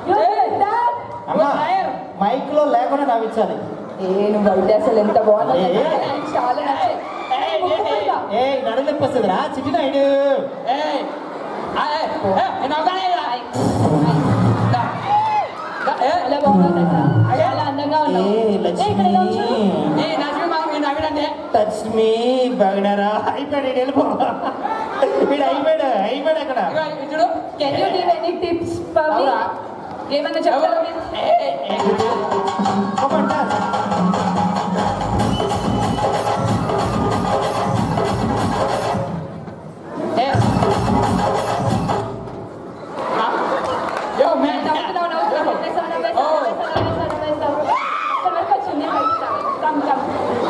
you're like that. అమ్మా మైక్ లో లేకుండా నవ్వించాలి నువ్వు అయితే అసలు ఎంత బాగున్నా ఏ. చాలా నచ్చాయి. ఏ నడుపు వస్తుందిరా చిట్టి నాయుడు చాలా బాగున్నా చాలా అందంగా ఉన్నావు. ఇక్కడ ఇలా చూడు. టచ్ మీ బాగున్నారా అయిపోయాడు ఈడు వెళ్ళిపో వీడు అయిపోయాడు అక్కడ Can you give any tips for me? ఏమన్నా చెప్తారా మీరు?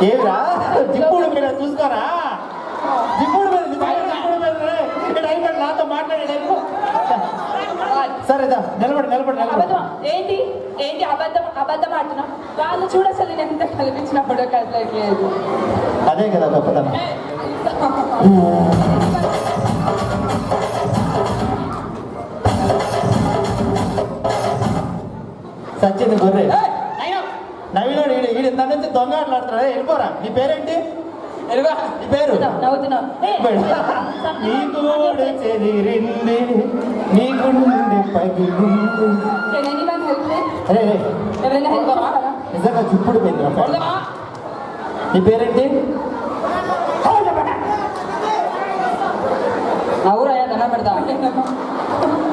ఏమిరా జిప్పుడు మీద చూసుకోరా జిప్పుడు మీద అయిపోయాడు నాతో మాట్లాడాడు సరేదా నిలబడి అబద్ధం ఏంటి ఏంటి అబద్ధం ఆడుతున్నా వాళ్ళు చూడ అసలు నేను ఎంత కల్పించినప్పుడు కదలట్లేదు. అదే కదా గొప్పతనం సచిన్ గొర్రె నవీనుడు వీడు ఇంత నుంచి దొంగ ఆటలాడుతున్నాడు వెళ్ళిపోరా నీ పేరేంటి నీ పేరు నవ్వుతున్నా నీ గోడు చెదిరింది నీ గుండె పగిలింది అరే ఎవరైనా హెల్ప్ చేస్తారా? నిజంగా చుప్పుడు పోయింది నీ పేరేంటి నవ్వురాయా దండం పెడతా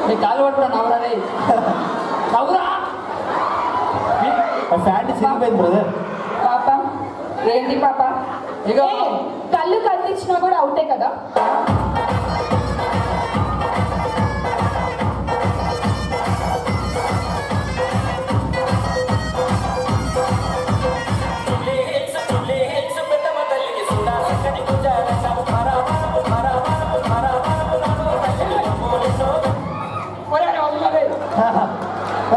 నీ కాలు పట్టుకురా నవ్వురాదే నవ్వురా ఫ్యాంట్ చిరిగిపోయింది బ్రదర్ పాప ఏంటి పాప ఇగో. కళ్ళు కత్తిచ్చినా కూడా అవుతే కదా.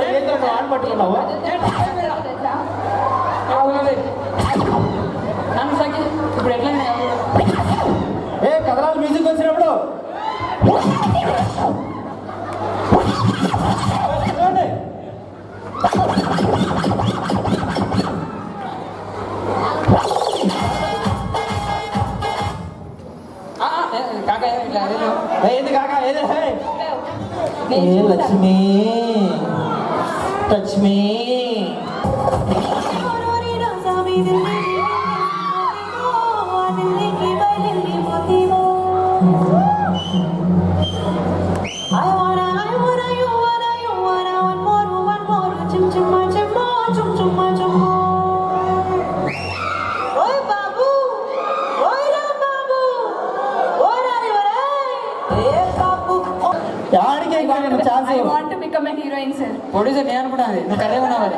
ఏంటో ఆన్ పట్టుకున్నావు నన్ను సగి ఇప్పుడు ఎట్లా ఏ కథనాలు మ్యూజిక్ వచ్చినప్పుడు చూడండి కాకా ఏంది కాకా ఏదే నేను ఏ చూసాను. లక్ష్మి టచ్ మీ ఆడికే ఇంకా నేను chance I want to become a heroine, sir. Producer నేను అనుకుంటాను నువ్వు కర్రే ఉన్నావాలి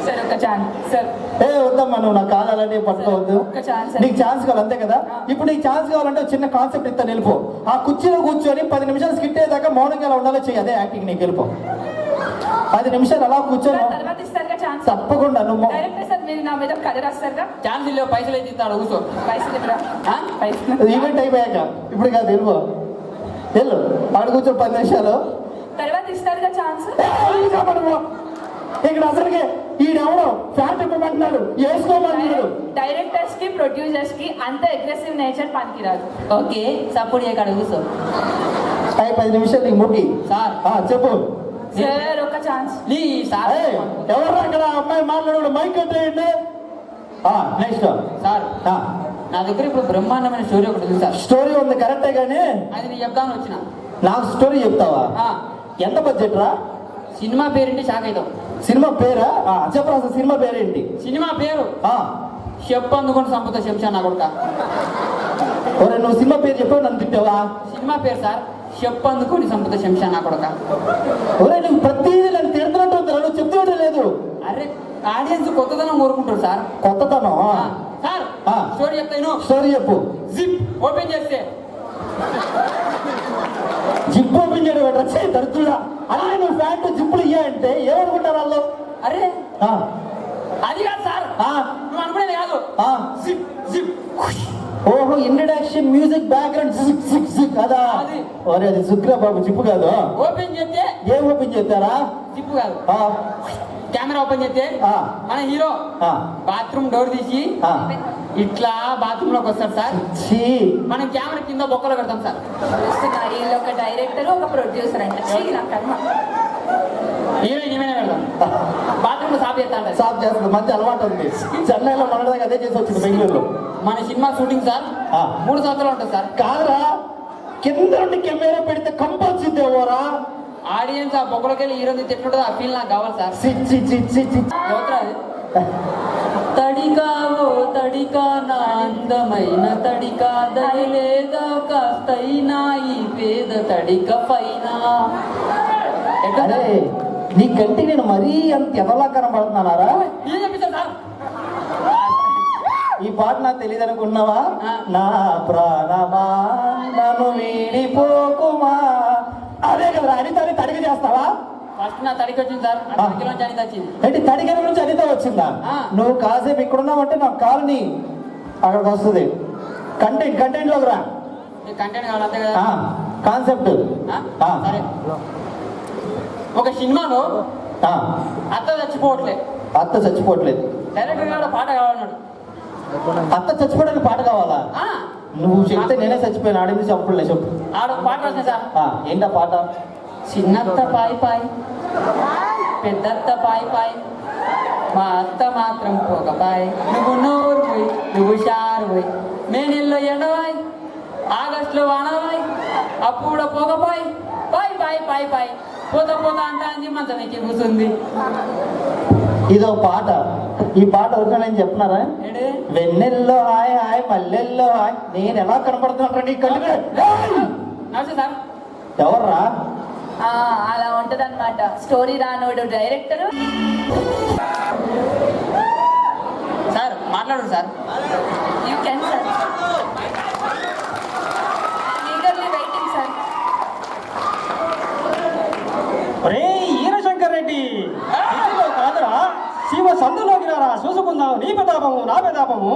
సార్ ఒక ఛాన్స్ సార్. ఏ వద్దమ్మా నువ్వు నా కాలు అలాంటివి పట్టుకోవద్దు ఒక్క ఛాన్స్ నీకు ఛాన్స్ కావాలి అంతే కదా ఇప్పుడు నీకు ఛాన్స్ కావాలంటే ఒక చిన్న కాన్సెప్ట్ ఇస్తా వెళ్ళిపో ఆ కుర్చీలో కూర్చొని 10 నిమిషాలు స్కిట్ అయ్యేదాకా మౌనంగా ఎలా ఉండాలో చెయ్యి అదే యాక్టింగ్ నీకు వెళ్ళిపో 10 నిమిషాలు అలా కూర్చొని తర్వాత ఇస్తారుగా ఛాన్స్. తప్పకుండా నువ్వు డైరెక్టర్ సార్ మీరు నా మీద కథ రాస్తారుగా. ఛాన్స్ లేవు పైసలు అయితే ఇస్తాడు కూర్చో పైసలు ఇవ్వరా? పైసలు ఈవెంట్ అయిపోయాక ఇప్పుడు కాదు వెళ్ళిపో వెళ్ళు ఆడ కూర్చో 10 నిమిషాలు తర్వాత ఛాన్స్. ఇక్కడ అసలుకే ఈడెవడో ఫ్యాట్ ఇవ్వమంటున్నాడు, వేసుకోమంటున్నాడు. డైరెక్టర్స్ కి ప్రొడ్యూసర్స్ కి అంత అగ్రెసివ్ నేచర్ పనికిరాదు. ఓకే సపోర్ట్ చేయకాడ కూర్చో 10 నిమిషాలు నీకు ముగ్గి సార్. చెప్పు సార్ ఒక ఛాన్స్. సార్ ఎవరు అక్కడ అమ్మాయి మాట్లాడు మైక్ కట్టేయండి. నెక్స్ట్ సార్ నా దగ్గర ఇప్పుడు బ్రహ్మాండమైన స్టోరీ ఒకటి ఉంది సార్. స్టోరీ ఉంది కరెక్టే కానీ అది నేను చెప్తాను వచ్చిన. నాకు స్టోరీ చెప్తావా? ఎంత బడ్జెట్ రా? సినిమా పేరేంటి షాక్ అవుతాం. సినిమా పేరా? చెప్పరా అసలు సినిమా పేరేంటి? సినిమా పేరు చెప్పు అందుకొని సంపద శంషా నా కొడుక. ఒరే నువ్వు సినిమా పేరు చెప్పావు నన్ను తిట్టావా? సినిమా పేరు సార్ చెప్పు అందుకొని సంపద శంషా నా కొడుక. ఒరే నువ్వు ప్రతిదీ నన్ను తిడుతున్నట్టు ఉందా? నువ్వు చెప్తూ లేదు. అరే ఆడియన్స్ కొత్తదనం కోరుకుంటారు సార్. కొత్తదనం సార్ స్టోరీ చెప్తాను. స్టోరీ చెప్పు. జిప్ ఓపెన్ చేస్తే జిప్ ఓపెన్ చేయడం దరిద్రుడా. అన్నీ నువ్వు ప్యాంటు జిప్పులు ఇయ్యంటే ఏమనుకుంటారు వాళ్ళు? అరే అది కాదు సార్, నువ్వు అనుకునేది కాదు. జిప్ జిప్ ఓహో ఇంట్రడక్షన్ మ్యూజిక్ బ్యాక్గ్రౌండ్ జిక్ జిక్ జిక్ అదా? ఒరే అది జిక్రా బాబు, జిప్పు కాదు. ఓపెన్ చేస్తే ఏం ఓపెన్ చేస్తారా? జిప్పు కాదు. కెమెరా ఓపెన్ చేస్తే మన హీరో బాత్రూమ్ డోర్ తీసి ఇట్లా బాత్రూమ్ లోకి వస్తాడు సార్. మనం కెమెరా కింద బొక్కలో పెడతాం సార్. వీళ్ళు ఒక డైరెక్టర్ ఒక ప్రొడ్యూసర్ అంటే హీరోయిన్ ఏమైనా పెడతాం. బాత్రూమ్ లో సాఫ్ చేస్తా సాఫ్ చేస్తుంది. మంచి అలవాటు ఉంది. చెన్నైలో మనదాకా అదే చేసి వచ్చింది. బెంగళూరులో మన సినిమా షూటింగ్ సార్ 3 సంవత్సరాలు ఉంటుంది సార్. కాదురా కింద నుండి కెమెరా పెడితే కంపల్సింది ఎవరా? ఆడియన్స్ ఆ బొక్కలోకి వెళ్ళి హీరోని తిట్టుంటుంది. ఆ ఫీల్ నాకు కావాలి సార్. ఎవరు తడికావో తడికా నా అందమైన తడికా దయలేదా కాస్తైనా ఈ పేద తడిక పైన. నీ కంటికి నేను మరీ అంత ఎదలా కనబడుతున్నారా? ఏం చెప్పిస్తారు సార్? ఈ పాట నాకు తెలియదు అనుకున్నావా? నా ప్రాణమా నన్ను వీడిపోకుమా. అదే కదా అనితని తడికి చేస్తావా? ఫస్ట్ నా తడికి వచ్చింది సార్. అనిత వచ్చింది. ఏంటి తడికి నుంచి అనిత వచ్చిందా? నువ్వు కాసేపు ఇక్కడున్నావంటే నాకు కాలుని అక్కడికి వస్తుంది. కంటెంట్ లోకి రా. కంటెంట్ కావాలి అంతే కదా. కాన్సెప్ట్ సరే. ఒక సినిమాలో అత్త చచ్చిపోవట్లేదు. డైరెక్టర్ గారు పాట కావాలన్నాడు. అత్త చచ్చిపోవడానికి పాట కావాలా? నువ్వు చెప్తే నేనే చచ్చిపోయాను. ఆడింది చెప్పలే చెప్పు. ఆడ పాట రాసిన సార్. ఏంటా పాట? చిన్నత్త పాయ్ పాయ్ పెద్దత్త పాయ్ పాయ్ మా అత్త మాత్రం పోకపాయ్. నువ్వు నోరు పోయి నువ్వు షారు పోయి మే నెలలో ఎండవాయ్ ఆగస్టులో వానవాయ్ అప్పుడు పోకపాయ్ పాయ్ పాయ్ పాయ్ పాయ్ పోతా పోతా అంటే అంది మంచం ఎక్కి కూర్చుంది. ఇదో పాట. ఈ పాట ఎవరికైనా చెప్తున్నారా? వెన్నెల్లో హాయ్ హాయ్ మల్లెల్లో హాయ్. నేను ఎలా కనపడుతున్నా నీ కళ్ళు? నమస్తే సార్. ఎవర్రా? అలా ఉంటది అనమాట. స్టోరీ రానోడు డైరెక్టర్. సార్ మాట్లాడు sir. You can sir. Eagerly waiting sir. రే ఈరశంకర్ రెడ్డి కాదురా, శివ సందులోకి రారా, చూసుకుందాం నీ ప్రతాపము నా ప్రతాపము.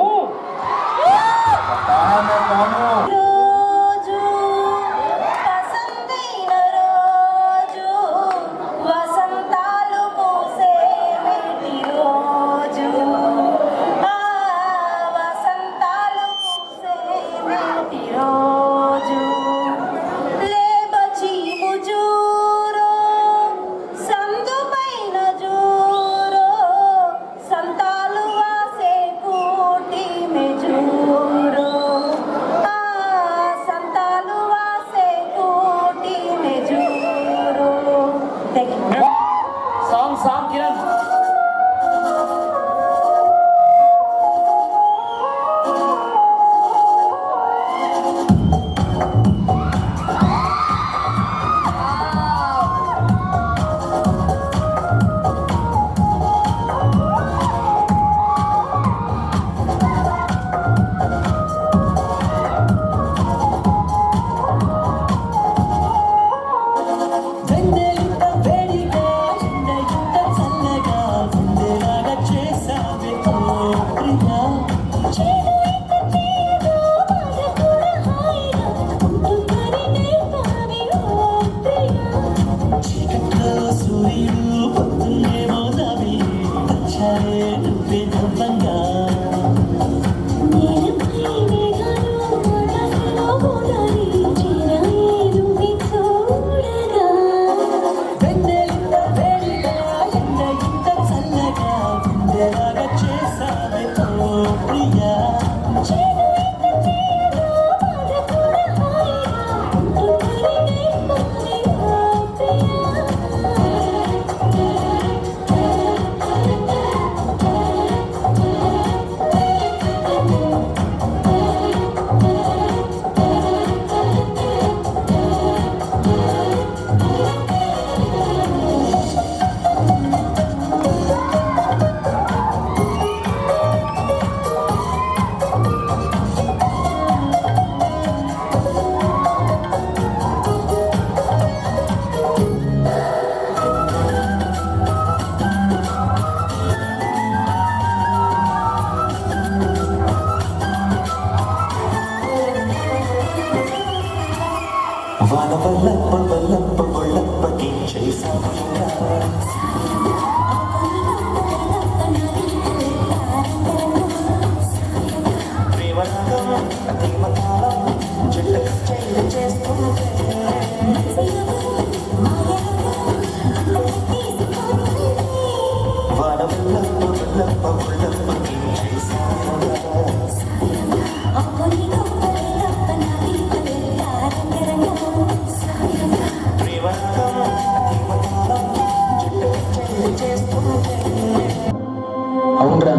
అవునరా,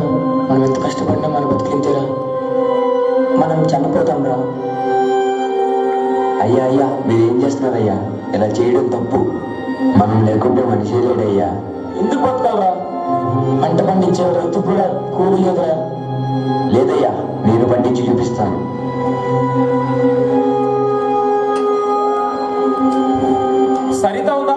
మనం ఎంత కష్టపడినా మన బతికింతేరా, మనం చనిపోతాం రా. అయ్యా అయ్యా మీరేం చేస్తున్నారయ్యా? ఇలా చేయడం తప్పు. మనం లేకుంటే మనిషి లేడయ్యా. ఎందుకు బతకాలరా? పంట పండించే రైతుకు కూడా కూలి లేదురా. లేదయ్యా, నేను పండించి చూపిస్తాను. సరిత ఉందా?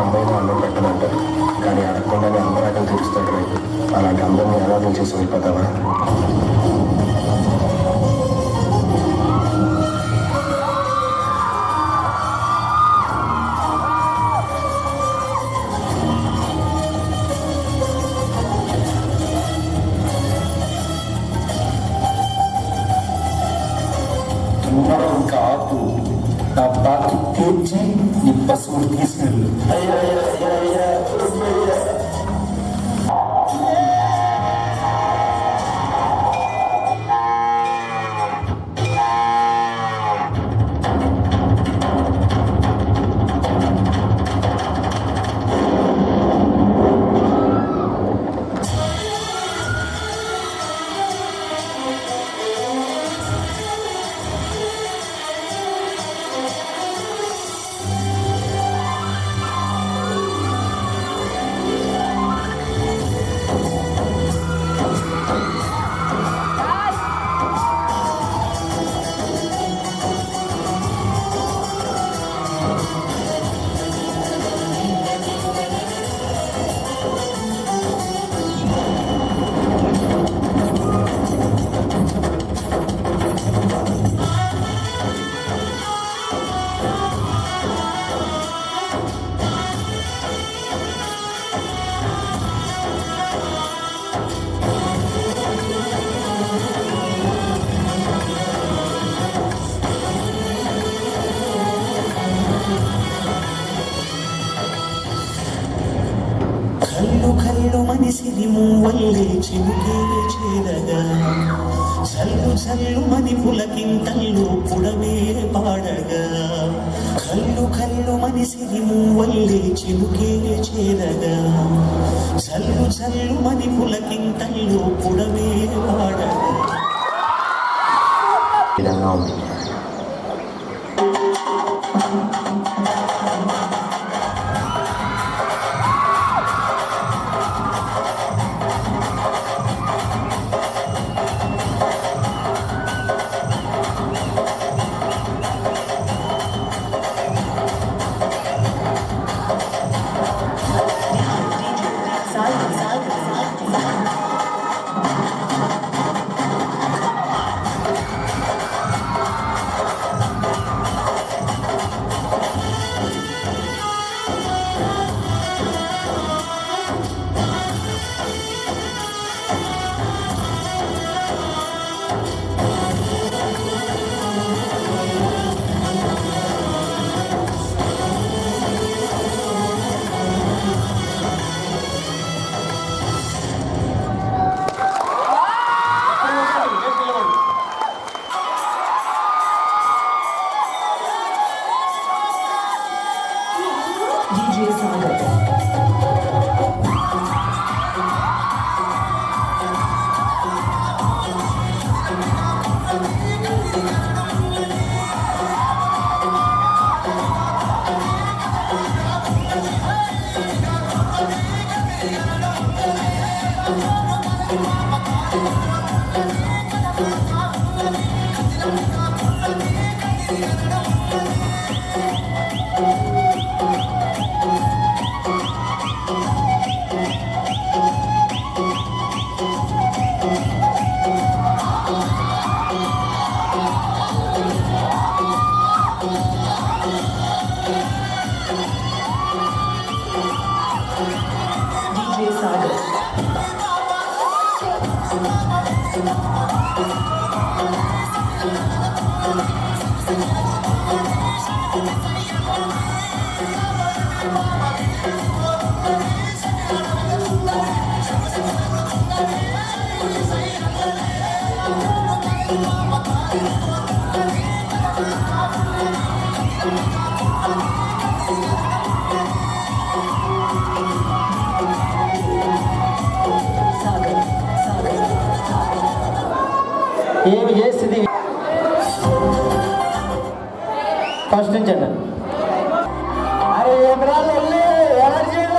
అమ్మాయిని అన్నం పెట్టమంటారు, కానీ అడగకుండానే అందరాటం తీరుస్తాడు రైతు. అలాంటి అందరినీ అనాథం చేసి వెళ్ళిపోతావా? కాదు, నా బాకి తీర్చి నీ పశువులు తీసుకెళ్ళు. కళ్ళు మనిసిరి మూవల్లే చినుకే చేరగా చల్లు చల్లు మని పులకింతల్లు పుడమే పాడగా కళ్ళు కళ్ళు మనిసిరి మూవల్లే చినుకే చేరగా చల్లు చల్లు మని పులకింతల్లు పుడమే పాడగా విధంగా ఉంది. ఏమి చేస్తుంది ఫస్ట్ నుంచి అండి. అరే ఎకరాలు ఎలా చేయడం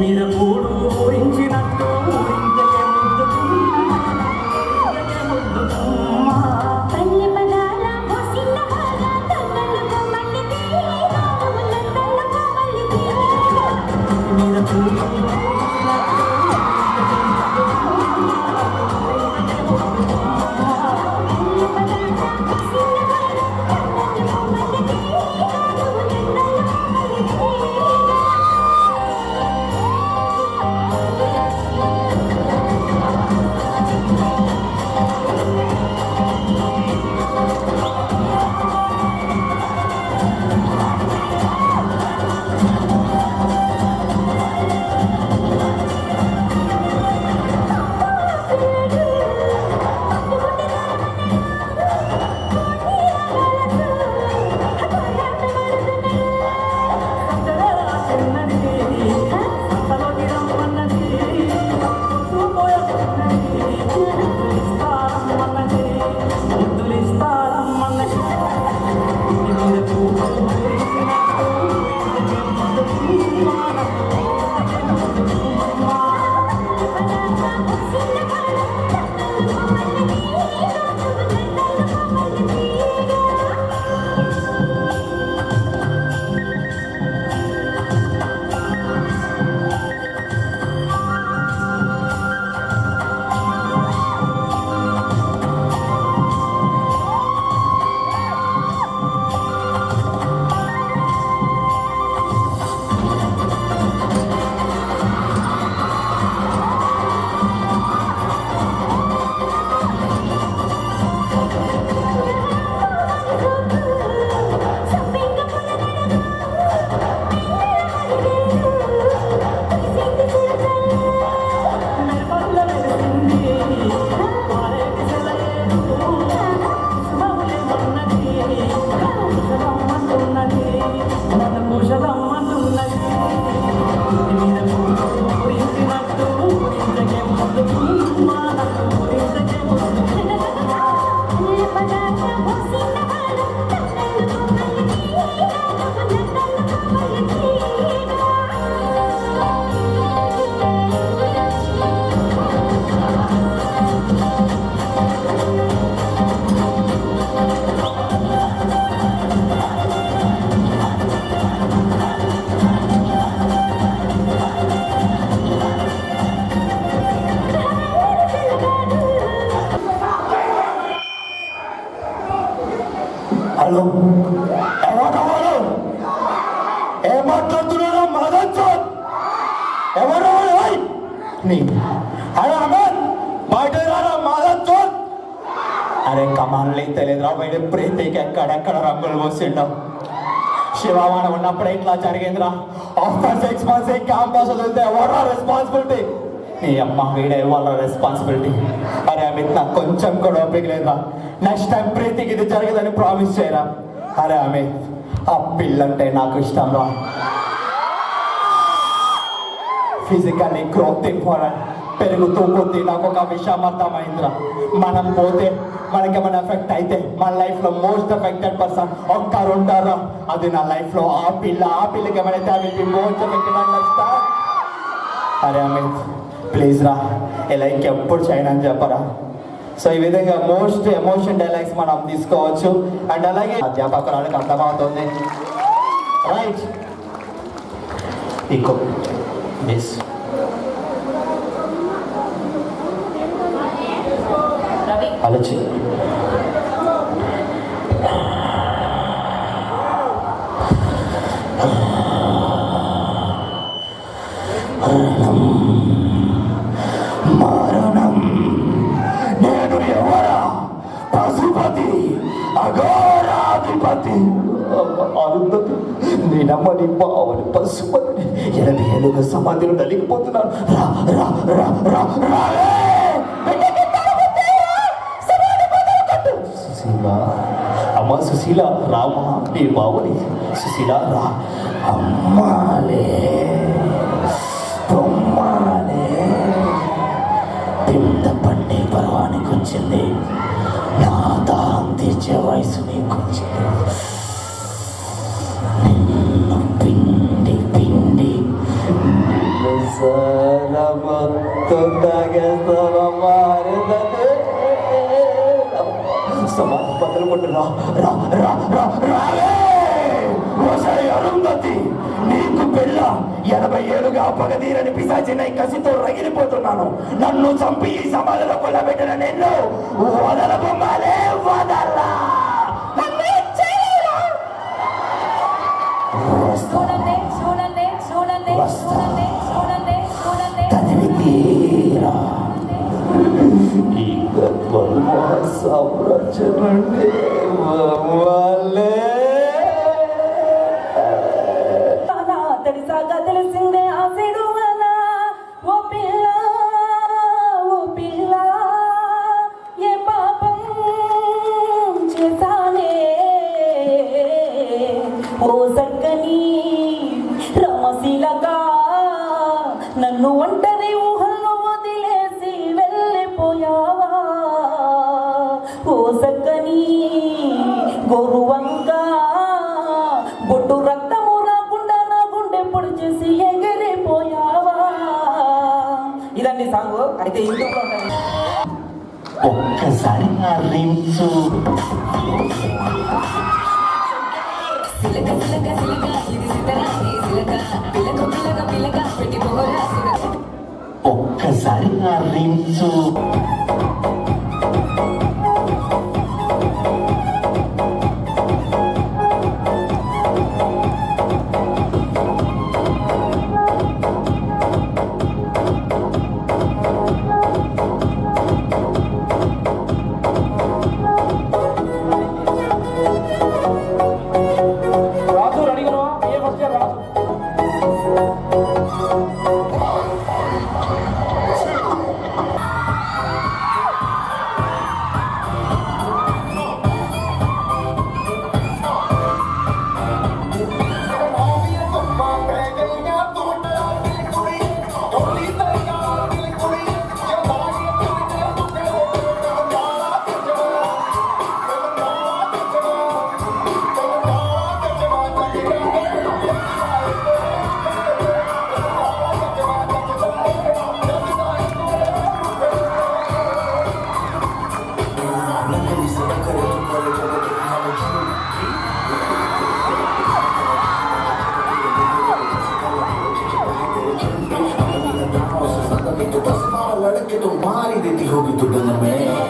మీద కూడు ఊరించినట్టు ఊరించలే ముద్దు హలో ఎవరెవరు ఏం మాట్లాడుతున్నారో మాదచ్చు ఎవరెవరు నీ అరే అమన్ బయట రారా మాదచ్చు అరే కమాన్లు తెలియదురా బయట ప్రీతికి ఎక్కడెక్కడ రంగులు పోసిండవు శివమాన ఉన్నప్పుడే ఇట్లా జరిగిందిరా ఆఫ్టర్ 6 months క్యాంపస్ వదిలితే ఎవరా రెస్పాన్సిబిలిటీ నీ అమ్మ వీడే వాళ్ళ రెస్పాన్సిబిలిటీ అరే అమిత్ నాకు కొంచెం కూడా ఓపిక లేదురా నెక్స్ట్ టైం ప్రీతికి ఇది జరగదని ప్రామిస్ చేయరా అరే అమిత్ ఆ పిల్లంటే నాకు ఇష్టం రా ఫిజికల్లీ గ్రోత్ ఇంపార్టెంట్ పెరుగుతూ కొద్ది నాకు ఒక విషయం అర్థమైందిరా మనం పోతే మనకి ఏమైనా ఎఫెక్ట్ అయితే మన లైఫ్లో మోస్ట్ ఎఫెక్టెడ్ పర్సన్ ఒక్కరు ఉంటారా అది నా లైఫ్లో ఆ పిల్లకి ఏమైనా I will be most affected understand అరే అమిత్ ప్లీజ్ రా ఇలా ఇంకెప్పుడు చేయను అని చెప్పరా సో ఈ విధంగా మోస్ట్ ఎమోషన్ డైలాగ్స్ మనం తీసుకోవచ్చు అండ్ అలాగే అధ్యాపకురాలకు అర్థమవుతుంది రైట్ ఇంకో మిస్ ఆలోచి మరణం నేను ఎవరా పశుపతి అఘోరాధిపతి అరుంధతి నేనమ్మ నీ బావని పశుపతి 80 ఏళ్ళుగా సమాధిలో నలిగిపోతున్నాను రా రా రా రా రాలే సుశీల అమ్మ సుశీల రామ నీ బావని సుశీల రా అమ్మాలే బొమ్మాలే పిండ పండే పర్వానికి వచ్చింది నా దాహం తీర్చే వయసు నీకు వచ్చింది నిన్ను పిండి పిండి మొత్తం తాగేస్తావమ్మారుదే సమాధి బదులు కొట్టు రా రా రా రా రాలే అరుంధతి నీకు పెళ్ళ 80 ఏళ్ళుగా పగదీరని పిశాచినై కసితో రగిలిపోతున్నాను నన్ను చంపి ఈ సమాధిలో కొల్లబెట్టిన నిన్ను వదలబొమ్మాలే వదలా తనివి తీరా ఈ గర్భ సంరచనండి తెలిసిందే ఆశడు ఓ పిల్ల ఏ పాపం చేశానే ఓ సక్కని రమశీలగా నన్ను ఒంటరి ఊహల్లో వదిలేసి వెళ్ళిపోయావా ఓ సక్కని గోరువంగా బొట్టు రక్తము రాకుండా నా గుండె పొడి చేసి ఎగిరిపోయావా ఇదండి సాంగ్ అయితే యూట్యూబ్లో ఉంటుంది ఒక్కసారి రించు ఒక్కసారి రించు लड़के तो मार ही देती होगी दुल्हन में